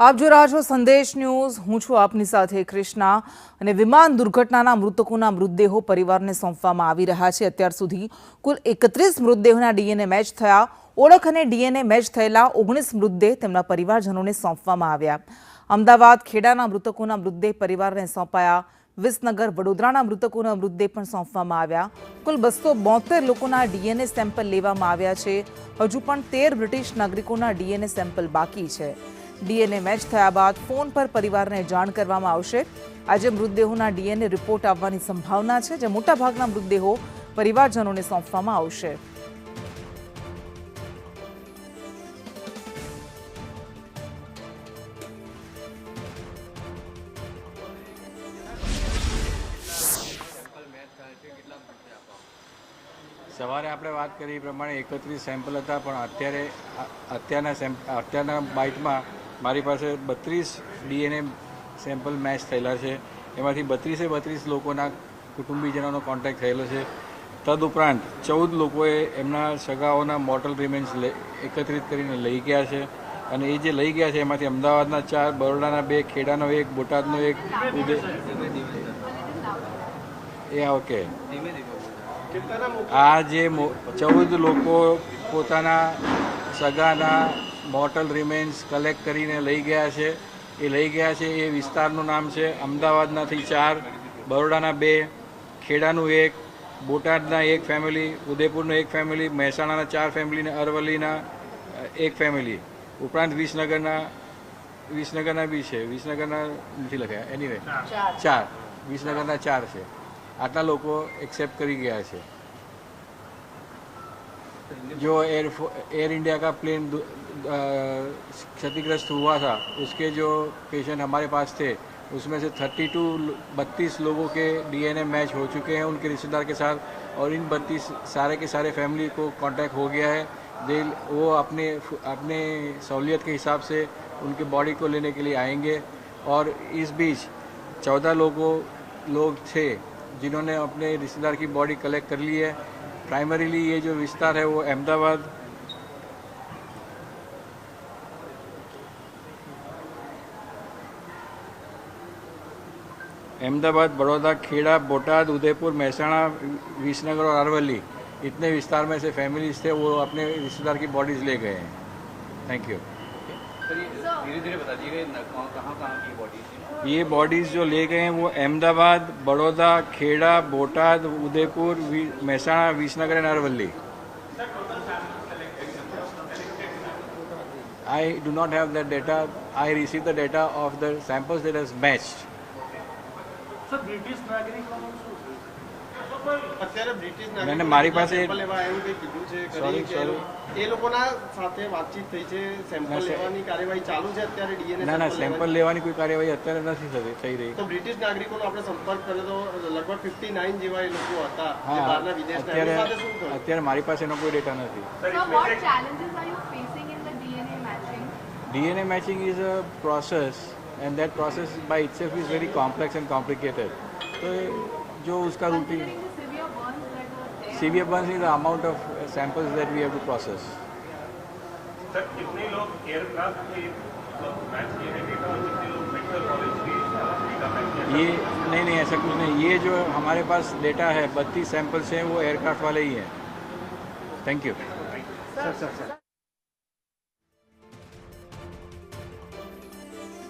આપ જો રહ્યા છો સંદેશ ન્યૂઝ। હું છું આપની સાથે કૃષ્ણા અને વિમાન દુર્ઘટનાના મૃતકોના મૃતદેહો પરિવારને સોંપવામાં આવી રહ્યા છે। અત્યાર સુધી કુલ 31 મૃતદેહોના ડીએનએ મેચ થયા। ઓળખ અને ડીએનએ મેચ થયેલા 19 મૃતદેહ તેમના પરિવારજનોને સોંપવામાં આવ્યા। અમદાવાદ ખેડાના મૃતકોના મૃતદેહ પરિવારને સોંપાયા। વિસનગર વડોદરાના મૃતકોના મૃતદેહ પણ સોંપવામાં આવ્યા। કુલ 272 લોકોના ડીએનએ સેમ્પલ લેવામાં આવ્યા છે। હજુ પણ 13 બ્રિટિશ નાગરિકોના ડીએનએ સેમ્પલ બાકી છે। ડીએનએ મેચ થયા બાદ ફોન પર પરિવારને જાણ કરવામાં આવશે। આજે મૃતદેહોના ડીએનએ રિપોર્ટ આવવાની સંભાવના છે, જે મોટાભાગના મૃતદેહો પરિવારજનોને સોંપવામાં આવશે। સવારે આપણે વાત કરી એ પ્રમાણે 31 સેમ્પલ હતા, પણ અત્યારના બાઇટમાં મારી પાસે 32 ડીએનએ સેમ્પલ મેચ થયેલા છે। એમાંથી 32 લોકોના કુટુંબીજનોનો કોન્ટેક્ટ થયેલો છે। તદુપરાંત 14 લોકોએ એમના સગાઓના મોર્ટલ રિમેન્સ એકત્રિત કરીને લઈ ગયા છે, અને એ જે લઈ ગયા છે એમાંથી અમદાવાદના 4, બરોડાના 2, ખેડાનો 1, બોટાદનો 1 ઓકે। આ જે 14 લોકો પોતાના સગાના મોર્ટલ રિમેન્સ કલેક્ટ કરીને લઈ ગયા છે, એ વિસ્તારનું નામ છે અમદાવાદનાથી 4, બરોડાના 2, ખેડાનું 1, બોટાદના 1 ફેમિલી, ઉદયપુરનું 1 ફેમિલી, મહેસાણાના 4 ફેમિલી અને અરવલ્લીના 1 ફેમિલી, ઉપરાંત વિસનગરના બી છે। વિસનગરના નથી લખ્યા, એનીવે 4, વિસનગરના 4 છે। આટલા લોકો एक्सेप्ट કરી ગયા છે। जो एयर इंडिया का प्लेन क्षतिग्रस्त हुआ था, उसके जो पेशेंट हमारे पास थे, उसमें से 32 लोगों के डीएनए मैच हो चुके हैं उनके रिश्तेदार के साथ, और इन 32 सारे के सारे फैमिली को कांटेक्ट हो गया है। वो अपने सहूलियत के हिसाब से उनके बॉडी को लेने के लिए आएंगे। और इस बीच 14 लोग थे जिन्होंने अपने रिश्तेदार की बॉडी कलेक्ट कर ली है। प्राइमरीली ये जो विस्तार है वो अहमदाबाद, बड़ौदा, खेड़ा, बोटाद, उदयपुर, महसाणा, विसनगर और अरवली, इतने विस्तार में से फैमिलीज थे, वो अपने रिश्तेदार की बॉडीज ले गए हैं। Thank you. धीरे धीरे बता दीजिए कहाँ की बॉडीज? ये बॉडीज जो ले गए हैं वो Ahmedabad, Baroda, Kheda, Botad, Udaipur, Mehsana, Visnagar and Aravalli. I do not have that data. I received the data of the samples that has matched. Sir British નાગરિકોનું શું અત્યારે બ્રિટિશ નાગરિકો મારી પાસે સેમ્પલ લેવા એવું કંઈ કીધું છે કરી એ લોકોના સાથે વાતચીત થઈ છે, સેમ્પલ લેવાની કાર્યવાહી ચાલુ છે અત્યારે ડીએનએ? ના, સેમ્પલ લેવાની કોઈ કાર્યવાહી અત્યારે નથી થઈ રહી। તો બ્રિટિશ નાગરિકોનો આપણે સંપર્ક કર્યો તો લગભગ 59 જેવા એ લોકો હતા જે બહારના વિદેશના, એની સાથે શું થયું? અત્યારે મારી પાસે એનો કોઈ ડેટા નથી। What challenges are you facing in the DNA matching? DNA matching is a process, and that process by itself is very complex and complicated. So जो उसका routine severe burns is the amount of samples that we have to process. Sir कितने लोग aircraft के match किए हैं data, और कितने लोग मेडिकल कॉलेज के डेटा मैच किए? ये नहीं ऐसा कुछ नहीं। ये जो हमारे पास डेटा है 32 सैंपल्स हैं, वो एयरक्राफ्ट वाले ही हैं। Thank you.